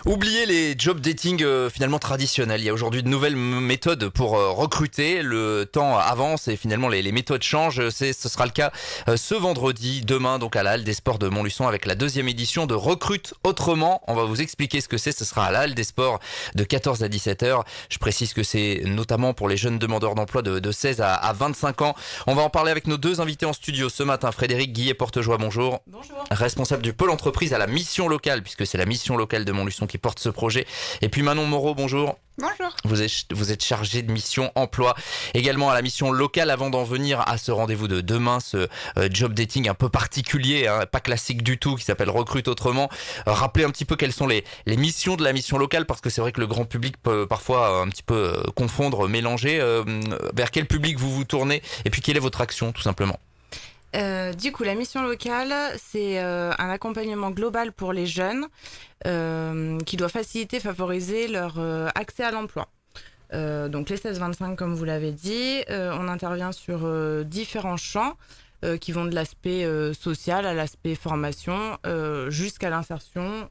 Oubliez les job dating finalement traditionnels. Il y a aujourd'hui de nouvelles méthodes pour recruter. Le temps avance et finalement les méthodes changent. Ce sera le cas ce vendredi, demain donc à la Halle des Sports de Montluçon avec la deuxième édition de Recrute Autrement. On va vous expliquer ce que c'est. Ce sera à la Halle des Sports de 14 à 17 heures. Je précise que c'est notamment pour les jeunes demandeurs d'emploi de 16 à 25 ans. On va en parler avec nos deux invités en studio ce matin. Frédéric Guillet-Portejoie, bonjour. Bonjour. Responsable du pôle entreprise à la mission locale, puisque c'est la mission locale de Montluçon qui porte ce projet. Et puis Manon Moreau, bonjour. Bonjour. Vous êtes chargé de mission emploi également à la mission locale. Avant d'en venir à ce rendez-vous de demain, ce job dating un peu particulier, pas classique du tout, qui s'appelle Recrute Autrement. Rappelez un petit peu quelles sont les missions de la mission locale, parce que c'est vrai que le grand public peut parfois un petit peu confondre, mélanger. Vers quel public vous vous tournez et puis quelle est votre action tout simplement? Du coup, la mission locale, c'est un accompagnement global pour les jeunes qui doit faciliter, favoriser leur accès à l'emploi. Donc les 16-25, comme vous l'avez dit, on intervient sur différents champs qui vont de l'aspect social à l'aspect formation jusqu'à l'insertion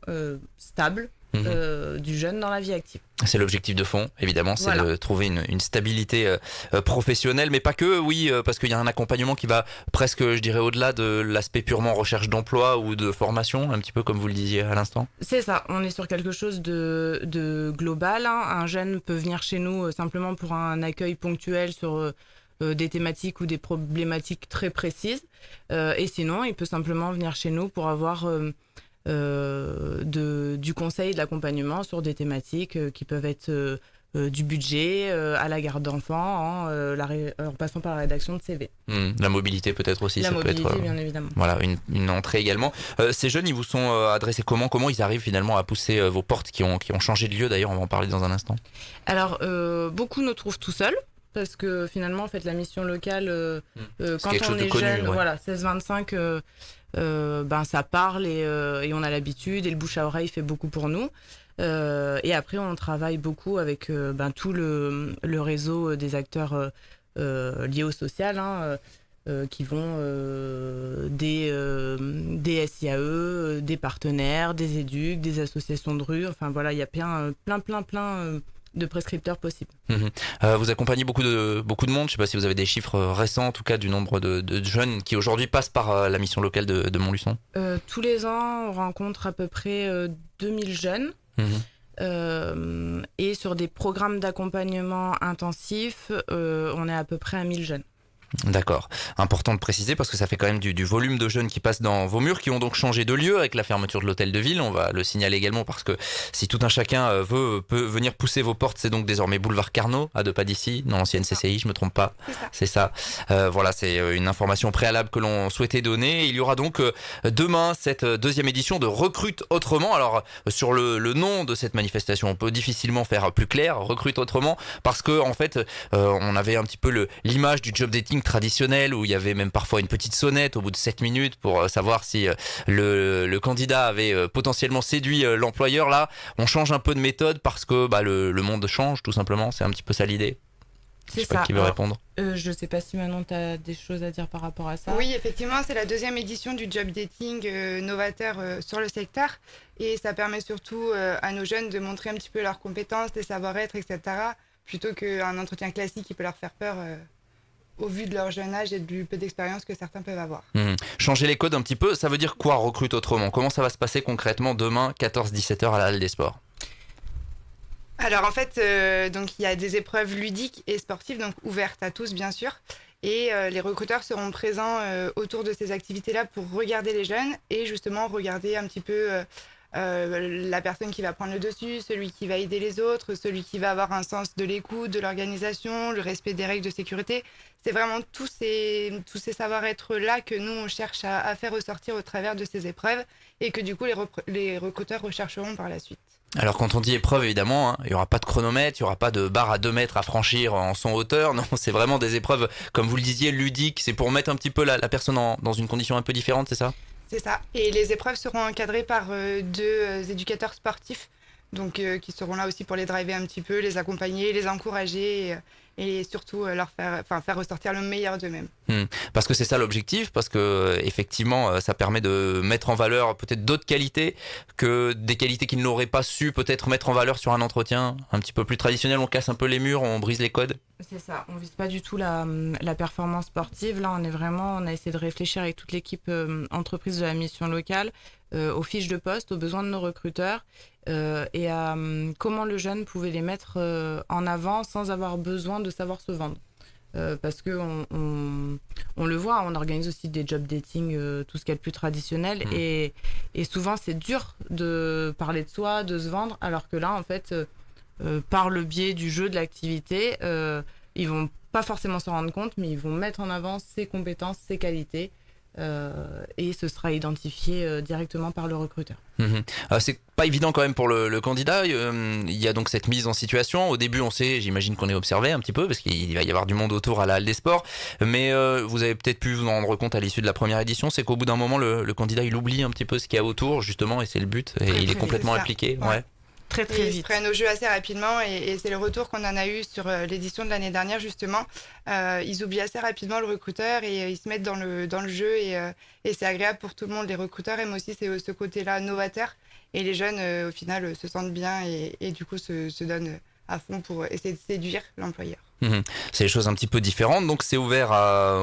stable du jeune dans la vie active. C'est l'objectif de fond, évidemment, c'est Voilà. de trouver une stabilité professionnelle, mais pas que, oui, parce qu'il y a un accompagnement qui va presque, je dirais, au-delà de l'aspect purement recherche d'emploi ou de formation, un petit peu comme vous le disiez à l'instant. C'est ça, on est sur quelque chose de global. Un jeune peut venir chez nous simplement pour un accueil ponctuel sur des thématiques ou des problématiques très précises. Et sinon, il peut simplement venir chez nous pour avoir du conseil et de l'accompagnement sur des thématiques qui peuvent être du budget à la garde d'enfants, en passant par la rédaction de CV. La mobilité peut-être aussi. La ça mobilité, peut être, bien évidemment. voilà, une entrée également. Ces jeunes, ils vous sont adressés comment ils arrivent finalement à pousser vos portes qui ont changé de lieu d'ailleurs, on va en parler dans un instant. Alors, beaucoup nous trouvent tout seuls. Parce que finalement, en fait, la mission locale, quand quelque on chose de est connu, jeune, ouais. voilà, 16-25, ça parle et on a l'habitude et le bouche à oreille fait beaucoup pour nous. Et après, on travaille beaucoup avec tout le réseau des acteurs liés au social, qui vont des SIAE, des partenaires, des éducs, des associations de rue. Enfin voilà, il y a plein de prescripteurs possibles. Vous accompagnez beaucoup de monde. Je ne sais pas si vous avez des chiffres récents, en tout cas, du nombre de jeunes qui aujourd'hui passent par la mission locale de Montluçon. Tous les ans, on rencontre à peu près 2000 jeunes. Et sur des programmes d'accompagnement intensifs, on est à peu près à 1000 jeunes. D'accord. Important de préciser parce que ça fait quand même du volume de jeunes qui passent dans vos murs, qui ont donc changé de lieu avec la fermeture de l'hôtel de ville. On va le signaler également parce que si tout un chacun peut venir pousser vos portes, c'est donc désormais boulevard Carnot, à 2 pas d'ici, dans l'ancienne CCI, je me trompe pas. C'est ça. Voilà, c'est une information préalable que l'on souhaitait donner. Il y aura donc demain cette deuxième édition de Recrute Autrement. Alors sur le nom de cette manifestation, on peut difficilement faire plus clair, Recrute Autrement, parce que en fait, on avait un petit peu l'image du job dating traditionnel où il y avait même parfois une petite sonnette au bout de 7 minutes pour savoir si le candidat avait potentiellement séduit l'employeur. Là, on change un peu de méthode parce que le monde change tout simplement. C'est un petit peu ça l'idée. C'est pas ça. qui veut répondre. Je sais pas si Manon, tu as des choses à dire par rapport à ça. Oui, effectivement, c'est la deuxième édition du job dating novateur sur le secteur. Et ça permet surtout à nos jeunes de montrer un petit peu leurs compétences, les savoir-être, etc. Plutôt qu'un entretien classique qui peut leur faire peur au vu de leur jeune âge et du peu d'expérience que certains peuvent avoir. Changer les codes un petit peu, ça veut dire quoi Recrute Autrement? Comment ça va se passer concrètement demain 14-17h à la Halle des Sports? Alors en fait, donc il y a des épreuves ludiques et sportives, donc ouvertes à tous bien sûr. Et les recruteurs seront présents autour de ces activités-là pour regarder les jeunes et justement regarder un petit peu la personne qui va prendre le dessus, celui qui va aider les autres, celui qui va avoir un sens de l'écoute, de l'organisation, le respect des règles de sécurité. C'est vraiment tous ces savoir-être-là que nous, on cherche à faire ressortir au travers de ces épreuves et que du coup, les recruteurs rechercheront par la suite. Alors quand on dit épreuve, évidemment, il n'y aura pas de chronomètre, il n'y aura pas de barre à 2 mètres à franchir en son hauteur. Non, c'est vraiment des épreuves, comme vous le disiez, ludiques. C'est pour mettre un petit peu la personne dans une condition un peu différente, c'est ça? C'est ça. Et les épreuves seront encadrées par 2 éducateurs sportifs, donc qui seront là aussi pour les driver un petit peu, les accompagner, les encourager et surtout faire ressortir le meilleur d'eux-mêmes. Parce que c'est ça l'objectif, parce que effectivement ça permet de mettre en valeur peut-être d'autres qualités, que des qualités qu'ils n'auraient pas su peut-être mettre en valeur sur un entretien un petit peu plus traditionnel. On casse un peu les murs, on brise les codes. C'est ça, on vise pas du tout la performance sportive. Là, on a essayé de réfléchir avec toute l'équipe entreprise de la mission locale aux fiches de poste, aux besoins de nos recruteurs et à comment le jeune pouvait les mettre en avant sans avoir besoin de savoir se vendre. Parce que on le voit, on organise aussi des job dating, tout ce qui est le plus traditionnel, et souvent c'est dur de parler de soi, de se vendre, alors que là en fait par le biais du jeu, de l'activité, ils vont pas forcément s'en rendre compte, mais ils vont mettre en avant ses compétences, ses qualités, et ce sera identifié directement par le recruteur. C'est pas évident quand même pour le candidat. Il y a donc cette mise en situation. Au début, on sait, j'imagine qu'on est observé un petit peu parce qu'il va y avoir du monde autour à la Halle des Sports. Mais vous avez peut-être pu vous en rendre compte à l'issue de la première édition, c'est qu'au bout d'un moment, le candidat il oublie un petit peu ce qu'il y a autour justement, et c'est le but. Et il est complètement impliqué. Ouais. Très très vite. Ils se prennent au jeu assez rapidement et c'est le retour qu'on en a eu sur l'édition de l'année dernière justement. Ils oublient assez rapidement le recruteur et ils se mettent dans le jeu et c'est agréable pour tout le monde. Les recruteurs aiment aussi ce côté-là novateur et les jeunes au final se sentent bien et du coup se donnent à fond pour essayer de séduire l'employeur. C'est des choses un petit peu différentes, donc c'est ouvert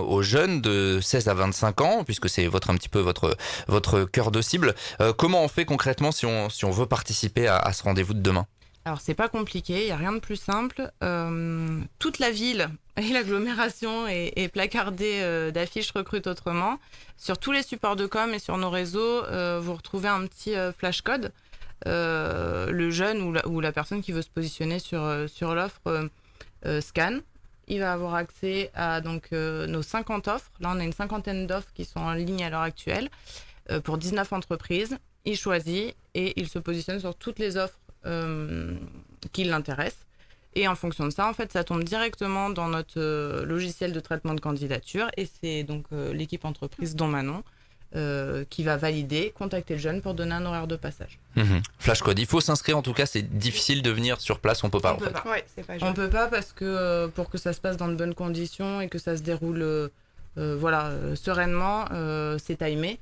aux jeunes de 16 à 25 ans, puisque c'est un petit peu votre cœur de cible. Comment on fait concrètement si on veut participer à ce rendez-vous de demain ? Alors c'est pas compliqué, il n'y a rien de plus simple. Toute la ville et l'agglomération est placardée d'affiches Recrute Autrement. Sur tous les supports de com et sur nos réseaux, vous retrouvez un petit flash code. Le jeune ou la personne qui veut se positionner sur l'offre scan. Il va avoir accès à nos 50 offres. Là, on a une cinquantaine d'offres qui sont en ligne à l'heure actuelle pour 19 entreprises. Il choisit et il se positionne sur toutes les offres qui l'intéressent. Et en fonction de ça, en fait, ça tombe directement dans notre logiciel de traitement de candidature. Et c'est donc l'équipe entreprise, dont Manon, qui va valider, contacter le jeune pour donner un horaire de passage. Flash code. Il faut s'inscrire, en tout cas, c'est difficile de venir sur place, on peut pas. Ouais, c'est pas on peut pas parce que pour que ça se passe dans de bonnes conditions et que ça se déroule sereinement, c'est timé.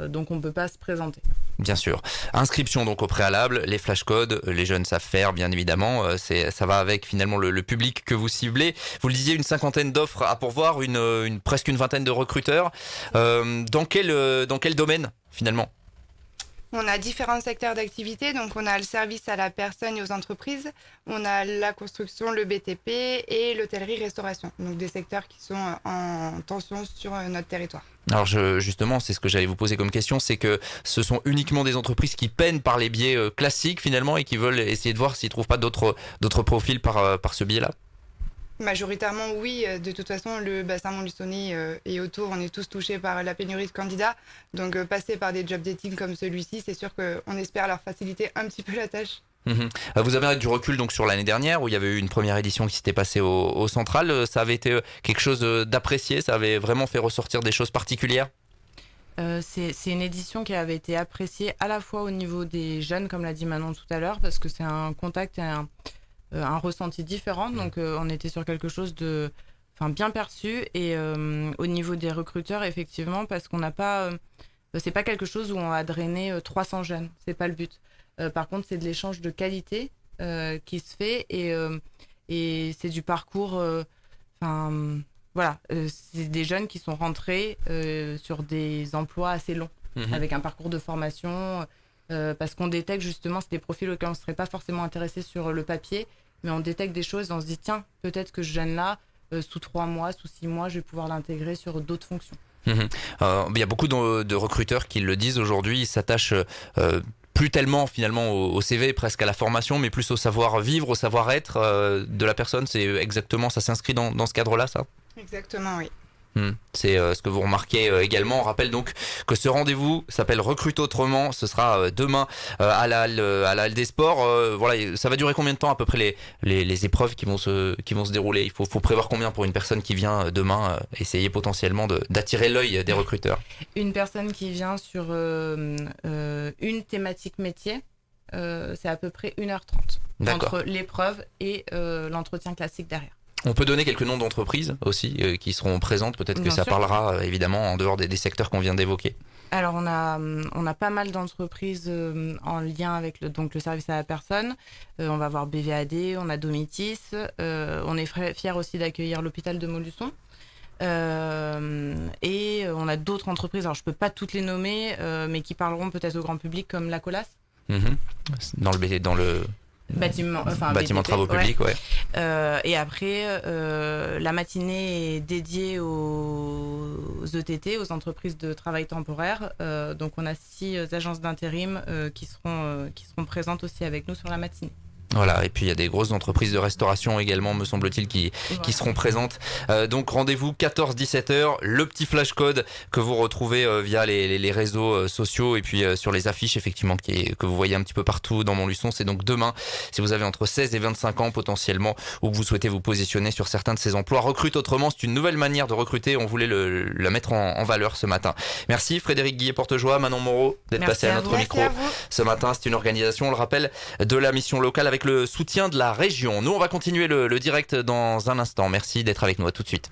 Donc on peut pas se présenter. Bien sûr. Inscription donc au préalable, les flashcodes, les jeunes savent faire bien évidemment, ça va avec finalement le public que vous ciblez. Vous le disiez, une cinquantaine d'offres à pourvoir, presque une vingtaine de recruteurs. Dans quel domaine finalement ? On a différents secteurs d'activité, donc on a le service à la personne et aux entreprises, on a la construction, le BTP et l'hôtellerie-restauration, donc des secteurs qui sont en tension sur notre territoire. Alors justement, c'est ce que j'allais vous poser comme question, c'est que ce sont uniquement des entreprises qui peinent par les biais classiques finalement et qui veulent essayer de voir s'ils ne trouvent pas d'autres profils par ce biais-là. Majoritairement, oui. De toute façon, le bassin Montluçonné et autour, on est tous touchés par la pénurie de candidats. Donc, passer par des job dating comme celui-ci, c'est sûr qu'on espère leur faciliter un petit peu la tâche. Vous avez du recul donc sur l'année dernière où il y avait eu une première édition qui s'était passée au Central. Ça avait été quelque chose d'apprécié, ça avait vraiment fait ressortir des choses particulières. C'est une édition qui avait été appréciée à la fois au niveau des jeunes, comme l'a dit Manon tout à l'heure, parce que c'est un contact et un ressenti différent, donc on était sur quelque chose de bien perçu, et au niveau des recruteurs effectivement, parce qu'on n'a pas c'est pas quelque chose où on va drainer 300 jeunes, c'est pas le but. Par contre c'est de l'échange de qualité qui se fait, et c'est du parcours c'est des jeunes qui sont rentrés sur des emplois assez longs, avec un parcours de formation, parce qu'on détecte justement, c'est des profils auxquels on ne serait pas forcément intéressé sur le papier, mais on détecte des choses et on se dit tiens, peut-être que ce jeune-là, sous 3 mois, sous 6 mois, je vais pouvoir l'intégrer sur d'autres fonctions. Il y a beaucoup de recruteurs qui le disent aujourd'hui, ils s'attachent plus tellement finalement au CV, presque à la formation, mais plus au savoir-vivre, au savoir-être de la personne. C'est exactement, ça s'inscrit dans ce cadre-là, ça ? Exactement, oui. C'est ce que vous remarquez également. On rappelle donc que ce rendez-vous s'appelle Recrute Autrement. Ce sera demain à la Halle des Sports. Ça va durer combien de temps à peu près les épreuves qui vont se dérouler ? Il faut prévoir combien pour une personne qui vient demain essayer potentiellement d'attirer l'œil des recruteurs ? Une personne qui vient sur une thématique métier, c'est à peu près 1h30 entre l'épreuve et l'entretien classique derrière. On peut donner quelques noms d'entreprises aussi qui seront présentes. Peut-être que Bien ça sûr. parlera évidemment en dehors des secteurs qu'on vient d'évoquer. Alors, on a pas mal d'entreprises en lien avec donc le service à la personne. On va avoir BVAD, on a Domitis. On est fiers aussi d'accueillir l'hôpital de Montluçon. Et on a d'autres entreprises, alors je peux pas toutes les nommer, mais qui parleront peut-être au grand public, comme la Colas. Dans le Bâtiment BTP, travaux publics, ouais. Et après, la matinée est dédiée aux ETT, aux entreprises de travail temporaire. Donc on a 6 agences d'intérim qui seront présentes aussi avec nous sur la matinée. Voilà, et puis il y a des grosses entreprises de restauration également, me semble-t-il, qui seront présentes. Donc rendez-vous 14-17h, le petit flash code que vous retrouvez via les réseaux sociaux et puis sur les affiches effectivement que vous voyez un petit peu partout dans Montluçon. C'est donc demain, si vous avez entre 16 et 25 ans potentiellement, ou que vous souhaitez vous positionner sur certains de ces emplois. Recrute autrement, c'est une nouvelle manière de recruter, on voulait la mettre en valeur ce matin. Merci Frédéric Guillet-Portejoie, Manon Moreau d'être passé à notre micro ce matin. C'est une organisation, on le rappelle, de la mission locale avec le soutien de la région. Nous, on va continuer le direct dans un instant. Merci d'être avec nous. À tout de suite.